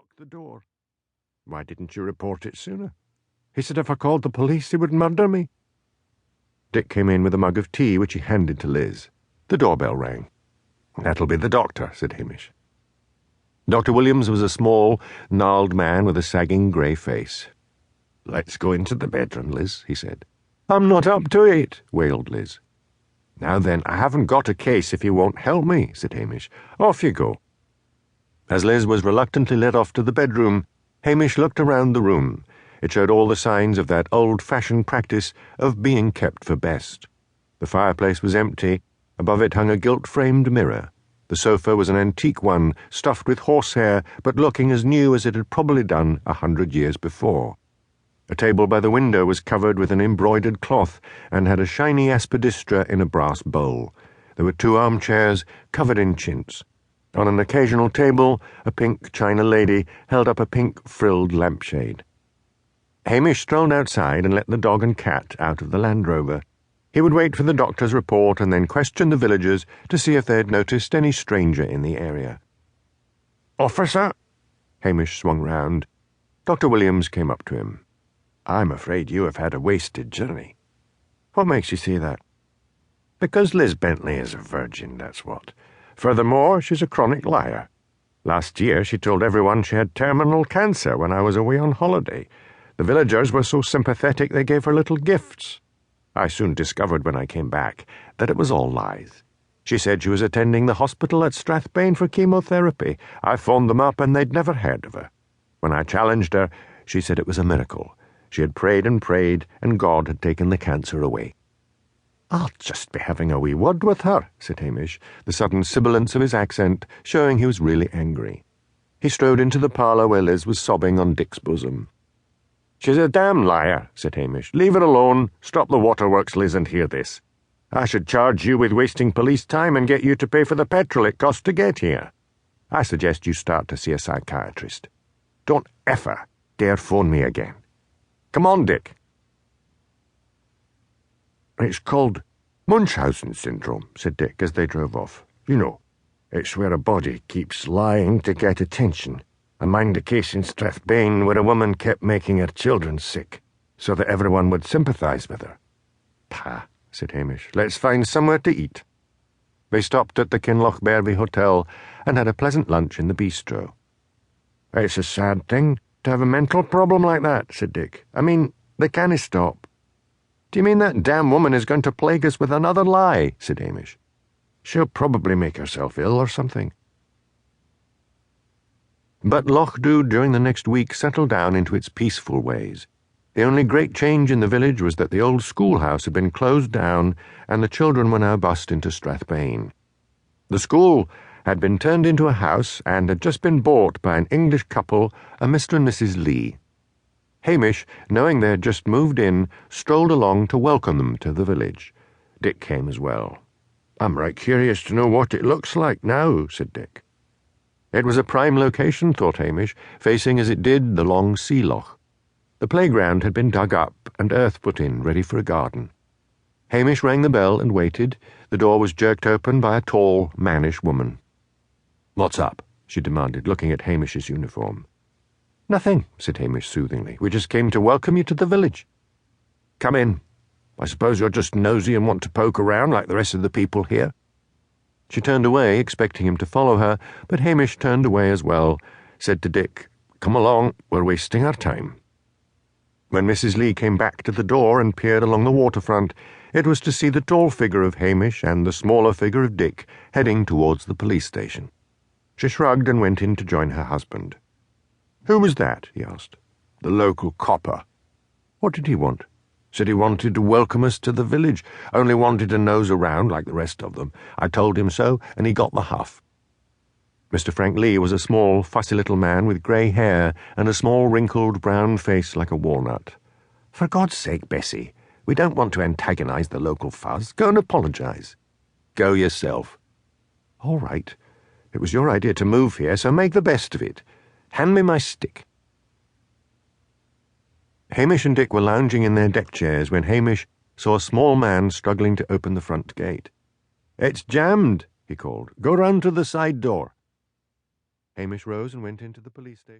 locked the door. Why didn't you report it sooner? He said if I called the police, he would murder me. Dick came in with a mug of tea, which he handed to Liz. The doorbell rang. That'll be the doctor, said Hamish. Dr. Williams was a small, gnarled man with a sagging grey face. Let's go into the bedroom, Liz, he said. I'm not up to it, wailed Liz. Now then, I haven't got a case if you won't help me, said Hamish. Off you go. As Liz was reluctantly led off to the bedroom, Hamish looked around the room. It showed all the signs of that old-fashioned practice of being kept for best. The fireplace was empty. Above it hung a gilt-framed mirror. The sofa was an antique one, stuffed with horsehair, but looking as new as it had probably done 100 years before. A table by the window was covered with an embroidered cloth and had a shiny aspidistra in a brass bowl. There were 2 armchairs covered in chintz. On an occasional table, a pink china lady held up a pink-frilled lampshade. Hamish strolled outside and let the dog and cat out of the Land Rover. He would wait for the doctor's report and then question the villagers to see if they had noticed any stranger in the area. Officer? Hamish swung round. Dr. Williams came up to him. I'm afraid you have had a wasted journey. What makes you say that? Because Liz Bentley is a virgin, that's what. Furthermore, she's a chronic liar. Last year she told everyone she had terminal cancer when I was away on holiday. The villagers were so sympathetic they gave her little gifts. I soon discovered when I came back that it was all lies. She said she was attending the hospital at Strathbane for chemotherapy. I phoned them up and they'd never heard of her. When I challenged her, she said it was a miracle. She had prayed, and God had taken the cancer away. I'll just be having a wee word with her, said Hamish, the sudden sibilance of his accent showing he was really angry. He strode into the parlour where Liz was sobbing on Dick's bosom. She's a damn liar, said Hamish. Leave her alone. Stop the waterworks, Liz, and hear this. I should charge you with wasting police time and get you to pay for the petrol it costs to get here. I suggest you start to see a psychiatrist. Don't ever dare phone me again. Come on, Dick. It's called Munchausen syndrome, said Dick as they drove off. You know, it's where a body keeps lying to get attention. I mind a case in Strathbane where a woman kept making her children sick, so that everyone would sympathise with her. Pah, said Hamish. Let's find somewhere to eat. They stopped at the Kinlochbervie Hotel and had a pleasant lunch in the bistro. It's a sad thing to have a mental problem like that, said Dick. I mean, they can't stop. Do you mean that damn woman is going to plague us with another lie? Said Hamish. She'll probably make herself ill or something. But Lochdew during the next week settled down into its peaceful ways. The only great change in the village was that the old schoolhouse had been closed down and the children were now bussed into Strathbane. The school had been turned into a house and had just been bought by an English couple, a Mr. and Mrs. Lee. Hamish, knowing they had just moved in, strolled along to welcome them to the village. Dick came as well. I'm right curious to know what it looks like now, said Dick. It was a prime location, thought Hamish, facing as it did the long sea loch. The playground had been dug up and earth put in, ready for a garden. Hamish rang the bell and waited. The door was jerked open by a tall, mannish woman. What's up? She demanded, looking at Hamish's uniform. Nothing, said Hamish soothingly. We just came to welcome you to the village. Come in. I suppose you're just nosy and want to poke around like the rest of the people here. She turned away, expecting him to follow her, but Hamish turned away as well, said to Dick, Come along, we're wasting our time. When Mrs. Lee came back to the door and peered along the waterfront, it was to see the tall figure of Hamish and the smaller figure of Dick heading towards the police station. She shrugged and went in to join her husband. Who was that? He asked. The local copper. What did he want? Said he wanted to welcome us to the village, only wanted to nose around like the rest of them. I told him so, and he got the huff. Mr. Frank Lee was a small, fussy little man with grey hair and a small, wrinkled, brown face like a walnut. For God's sake, Bessie, we don't want to antagonise the local fuzz. Go and apologise. Go yourself. All right. It was your idea to move here, so make the best of it. Hand me my stick. Hamish and Dick were lounging in their deck chairs when Hamish saw a small man struggling to open the front gate. It's jammed, he called. Go round to the side door. Hamish rose and went into the police station.